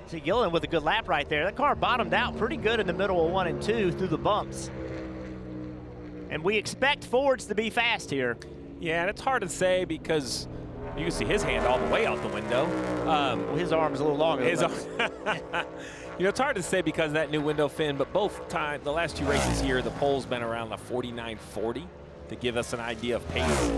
See Gilliland with a good lap right there. That car bottomed out pretty good in the middle of 1 and 2 through the bumps. And we expect Fords to be fast here. Yeah, and it's hard to say because you can see his hand all the way out the window. Well, his arm's a little longer. You know, it's hard to say because of that new window fin, but the last 2 races here, the pole's been around the 49.40 to give us an idea of pace.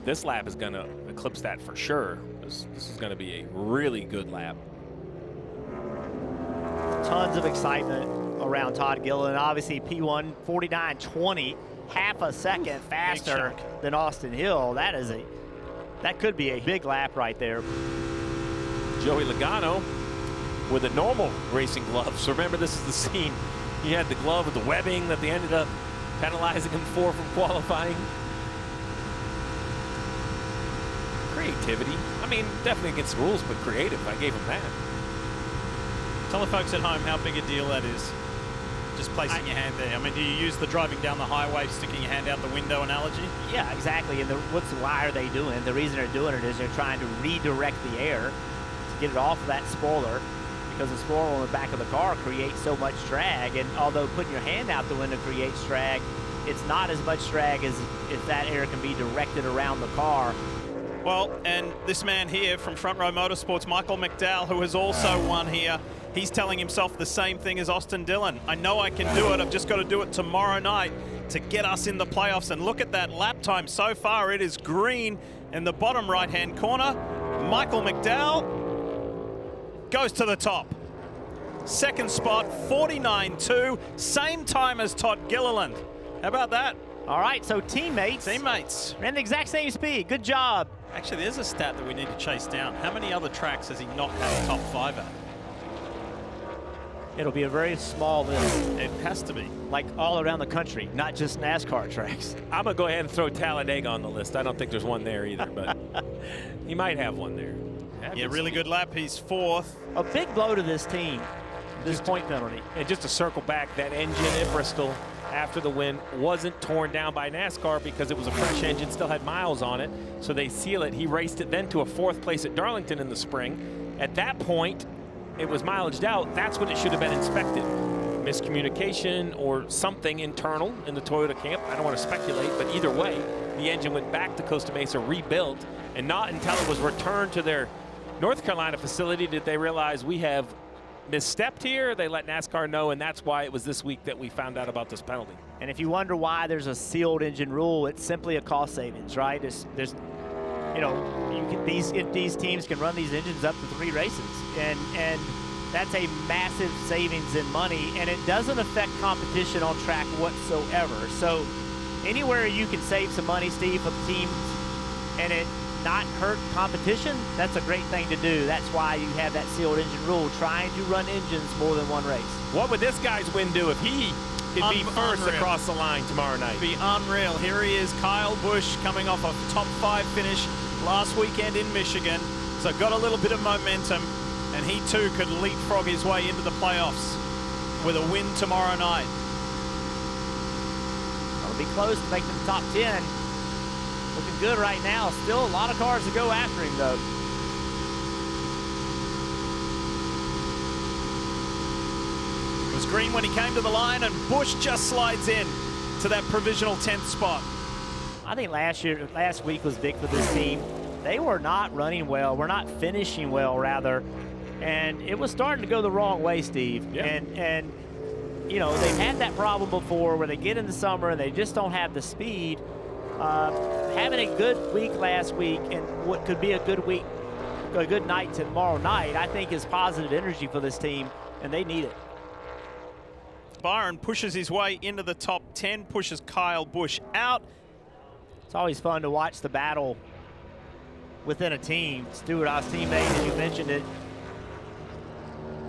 This lap is going to eclipse that for sure. This is going to be a really good lap. Tons of excitement around Todd Gilliland. Obviously, P1 49.20, half a second faster than Austin Hill. That could be a big lap right there. Joey Logano with a normal racing glove. So remember, this is the scene. He had the glove with the webbing that they ended up penalizing him for from qualifying. Creativity. I mean, definitely against the rules, but creative. I gave him that. Tell the folks at home how big a deal that is. Just placing your hand there. I mean, do you use the driving down the highway, sticking your hand out the window analogy? Yeah, exactly. And why are they doing it? The reason they're doing it is they're trying to redirect the air to get it off of that spoiler, because the spoiler on the back of the car creates so much drag. And although putting your hand out the window creates drag, it's not as much drag as if that air can be directed around the car. Well, and this man here from Front Row Motorsports, Michael McDowell, who has also won here, he's telling himself the same thing as Austin Dillon. I know I can do it. I've just got to do it tomorrow night to get us in the playoffs. And look at that lap time so far. It is green in the bottom right-hand corner. Michael McDowell goes to the top. Second spot, 49.2, same time as Todd Gilliland. How about that? All right, so teammates. Ran the exact same speed. Good job. Actually, there's a stat that we need to chase down. How many other tracks has he not had a top 5 at? It'll be a very small list. It has to be. Like all around the country, not just NASCAR tracks. I'm going to go ahead and throw Talladega on the list. I don't think there's one there either, but he might have one there. Yeah, really good lap. He's 4th. A big blow to this team, this point penalty. And just to circle back, that engine at Bristol after the win wasn't torn down by NASCAR because it was a fresh engine, still had miles on it, so they seal it. He raced it then to a 4th place at Darlington in the spring. At that point, it was mileaged out. That's when it should have been inspected. Miscommunication or something internal in the Toyota camp. I don't want to speculate, but either way, the engine went back to Costa Mesa, rebuilt, and not until it was returned to their North Carolina facility did they realize we have misstepped here. They let NASCAR know, and that's why it was this week that we found out about this penalty. And if you wonder why there's a sealed engine rule, it's simply a cost savings, right? There's you know, these teams can run these engines up to 3 races, and that's a massive savings in money, and it doesn't affect competition on track whatsoever. So anywhere you can save some money, Steve, for the teams, and it not hurt competition, that's a great thing to do. That's why you have that sealed engine rule, trying to run engines more than one race. What would this guy's win do if he could be first across the line tomorrow night? It'd be unreal. Here he is, Kyle Busch, coming off a top 5 finish last weekend in Michigan. So got a little bit of momentum, and he too could leapfrog his way into the playoffs with a win tomorrow night. It'll be close to making the top 10. Looking good right now. Still a lot of cars to go after him, though. It was green when he came to the line, and Busch just slides in to that provisional 10th spot. I think last week was big for this team. They were not running well. We're not finishing well, rather. And it was starting to go the wrong way, Steve. Yeah. And you know, they've had that problem before where they get in the summer and they just don't have the speed. Having a good week last week and what could be a good night tomorrow night, I think is positive energy for this team, and they need it. Byron pushes his way into the top 10, pushes Kyle Busch out. It's always fun to watch the battle within a team. Stewart, our teammate, as you mentioned it,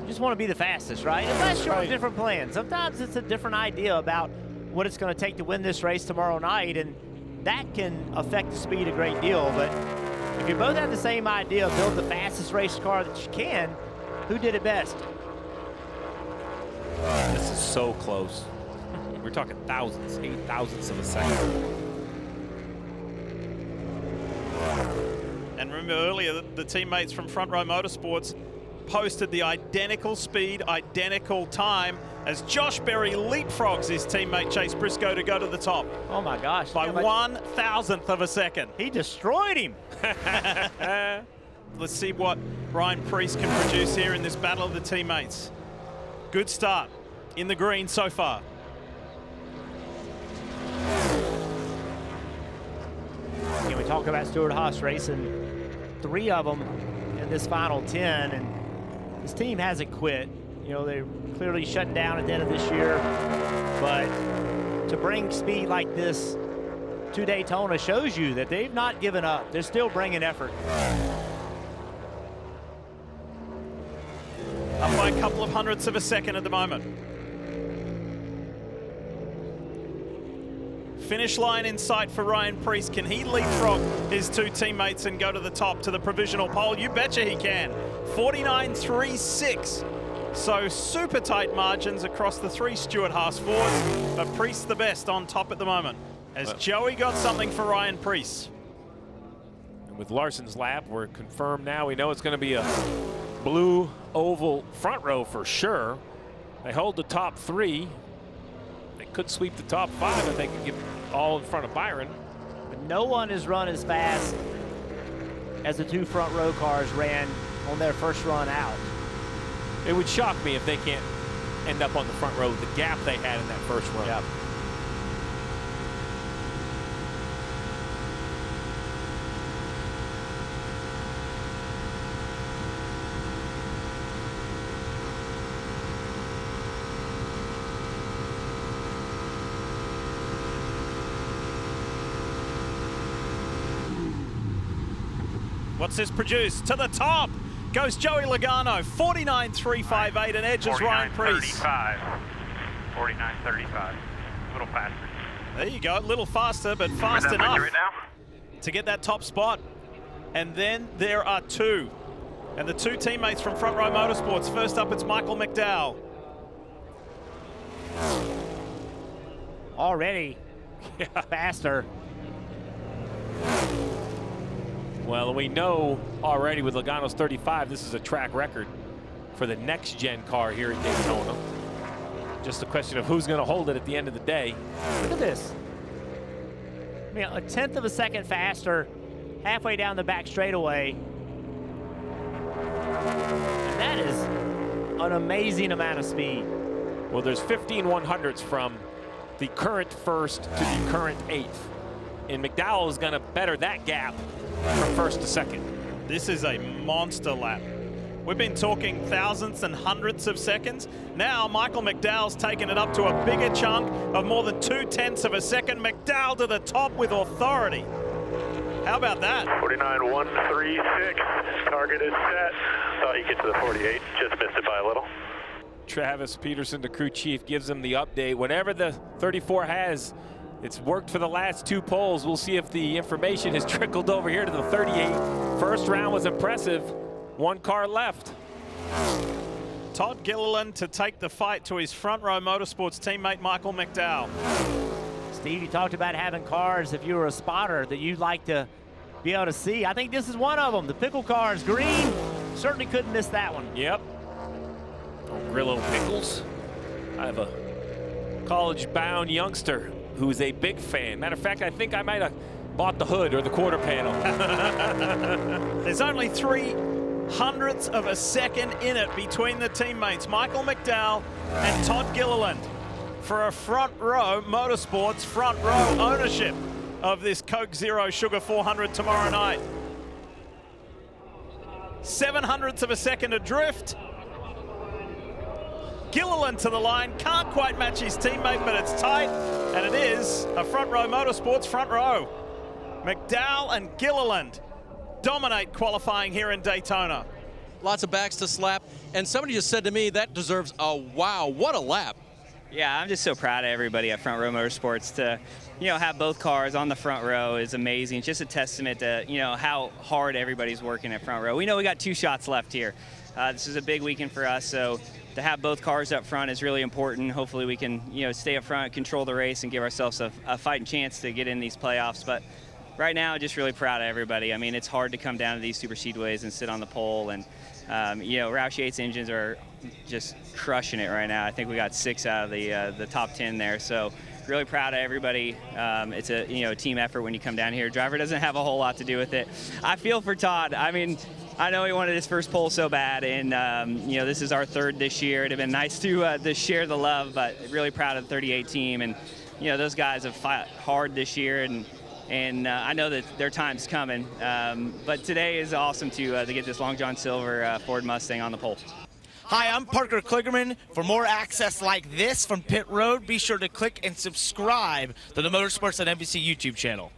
you just want to be the fastest, right? Unless you're on a different plan. Sometimes it's a different idea about what it's going to take to win this race tomorrow night, and that can affect the speed a great deal. But if you both have the same idea of build the fastest race car that you can, who did it best? This is so close. We're talking thousands, 8 thousandths of a second. And remember earlier, the teammates from Front Row Motorsports posted the identical speed, identical time as Josh Berry leapfrogs his teammate Chase Briscoe to go to the top. Oh my gosh. By 1,000th of a second. He destroyed him. Let's see what Ryan Preece can produce here in this battle of the teammates. Good start in the green so far. Can we talk about Stewart-Haas racing 3 of them in this final 10, and this team hasn't quit. You know, they're clearly shutting down at the end of this year, but to bring speed like this to Daytona shows you that they've not given up. They're still bringing effort. Up by a couple of hundredths of a second at the moment. Finish line in sight for Ryan Preece. Can he leapfrog his 2 teammates and go to the top to the provisional pole? You betcha he can. 49.36. So super tight margins across the 3 Stewart-Haas Fords, but Preece the best on top at the moment. As Joey got something for Ryan Preece. And with Larson's lap, we're confirmed now. We know it's going to be a blue oval front row for sure. They hold the top 3. They could sweep the top 5 if they could get all in front of Byron. But no one has run as fast as the 2 front row cars ran on their first run out. It would shock me if they can't end up on the front row with the gap they had in that first run. Yep. What's this produced? To the top goes Joey Logano, 49.358, and edges Ryan Preece. 49.35, a little faster. There you go, a little faster, but fast enough to get that top spot. And then there are 2. And the 2 teammates from Front Row Motorsports. First up, it's Michael McDowell. Already faster. Well, we know already with Logano's 35, this is a track record for the next gen car here at Daytona. Just a question of who's going to hold it at the end of the day. Look at this. I mean, a 1/10 of a second faster halfway down the back straightaway. And that is an amazing amount of speed. Well, there's 15 100ths from the current first to the current 8th. And McDowell is going to better that gap from first to second. This is a monster lap. We've been talking thousandths and hundredths of seconds. Now Michael McDowell's taken it up to a bigger chunk of more than 2/10 of a second. McDowell to the top with authority. How about that? 49.136. Target is set. Thought he'd get to the 48. Just missed it by a little. Travis Peterson, the crew chief, gives them the update. Whatever the 34 has, it's worked for the last 2 poles. We'll see if the information has trickled over here to the 38. First round was impressive. 1 car left. Todd Gilliland to take the fight to his Front Row Motorsports teammate Michael McDowell. Steve, you talked about having cars, if you were a spotter, that you'd like to be able to see. I think this is one of them. The pickle car is green. Certainly couldn't miss that one. Yep. Oh, Grillo Pickles. I have a college-bound youngster who's a big fan. Matter of fact, I think I might have bought the hood or the quarter panel. There's only 3/100ths of a second in it between the teammates, Michael McDowell and Todd Gilliland, for a Front Row Motorsports front row ownership of this Coke Zero Sugar 400 tomorrow night. 7/100ths of a second adrift. Gilliland to the line, can't quite match his teammate, but it's tight, and it is a Front Row Motorsports front row. McDowell and Gilliland dominate qualifying here in Daytona. Lots of backs to slap, and somebody just said to me that deserves a wow, what a lap. Yeah, I'm just so proud of everybody at Front Row Motorsports. To, have both cars on the front row is amazing. It's just a testament to, how hard everybody's working at Front Row. We know we got 2 shots left here. This is a big weekend for us, so to have both cars up front is really important. Hopefully we can, stay up front, control the race, and give ourselves a fighting chance to get in these playoffs. But right now, just really proud of everybody. I mean, it's hard to come down to these super speedways and sit on the pole and You know, Roush Yates engines are just crushing it right now. I think we got 6 out of the top 10 there. So really proud of everybody. It's a team effort when you come down here. Driver doesn't have a whole lot to do with it. I feel for Todd. I mean, I know he wanted his first pole so bad, and this is our 3rd this year. It'd have been nice to share the love, but really proud of the 38 team. And those guys have fought hard this year, and I know that their time's coming. But today is awesome to get this Long John Silver Ford Mustang on the pole. Hi, I'm Parker Kligerman. For more access like this from Pit Road, be sure to click and subscribe to the Motorsports on NBC YouTube channel.